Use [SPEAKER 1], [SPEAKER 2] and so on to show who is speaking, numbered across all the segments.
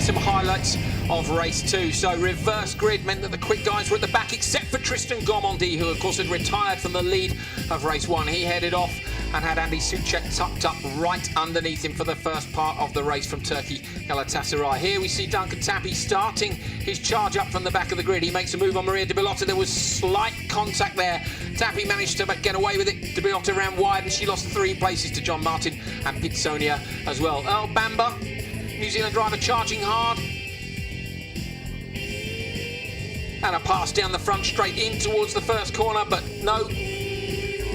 [SPEAKER 1] you some highlights of race 2. So reverse grid meant that the quick guys were at the back, except for Tristan Gomondi, who of course had retired from the lead of race 1. He headed off and had Andy Soucek tucked up right underneath him for the first part of the race from Turkey Galatasaray. Here we see Duncan Tappy starting his charge up from the back of the grid. He makes a move on Maria De Billotta. There was slight contact there. Tappy managed to get away with it. De Billotta ran wide and she lost 3 places to John Martin and Pitsonia as well. Earl Bamba, New Zealand driver, charging hard. And a pass down the front straight in towards the first corner, but no.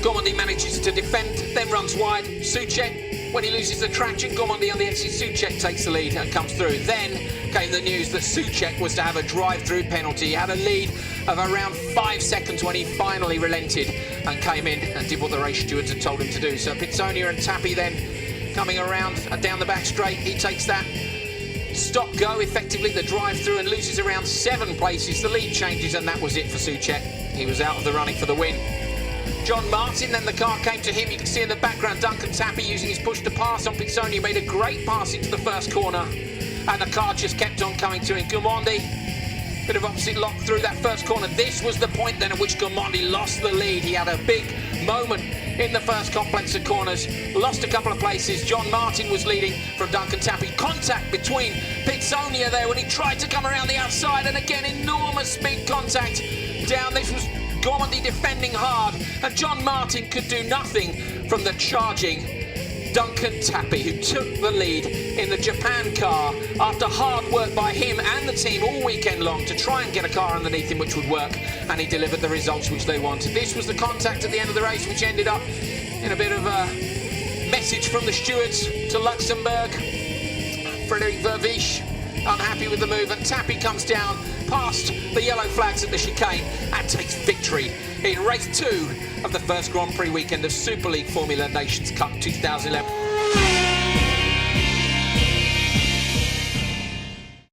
[SPEAKER 1] Gomondi manages to defend, then runs wide. Soucek, when he loses the traction, Gomondi on the exit, Soucek takes the lead and comes through. Then came the news that Soucek was to have a drive-through penalty. He had a lead of around 5 seconds when he finally relented and came in and did what the race stewards had told him to do. So Pitsonia and Tappy then coming around and down the back straight. He takes that stop-go, effectively the drive-through, and loses around 7 places. The lead changes and that was it for Soucek. He was out of the running for the win. John Martin, then the car came to him. You can see in the background Duncan Tappy using his push to pass on Pitsonia, made a great pass into the first corner and the car just kept on coming to him. Gomondi, bit of opposite lock through that first corner. This was the point then at which Gomondi lost the lead. He had a big moment in the first complex of corners, lost a couple of places. John Martin was leading from Duncan Tappy. Contact between Pitsonia there when he tried to come around the outside, and again enormous speed contact down. This was Gomondi defending hard, and John Martin could do nothing from the charging Duncan Tappy, who took the lead in the Japan car after hard work by him and the team all weekend long to try and get a car underneath him which would work, and he delivered the results which they wanted. This was the contact at the end of the race, which ended up in a bit of a message from the stewards to Luxembourg. Frederic Vervisch unhappy with the move, and Tappy comes down past the yellow flags at the chicane and takes victory in race 2 of the first Grand Prix weekend of Super League Formula Nations Cup 2011.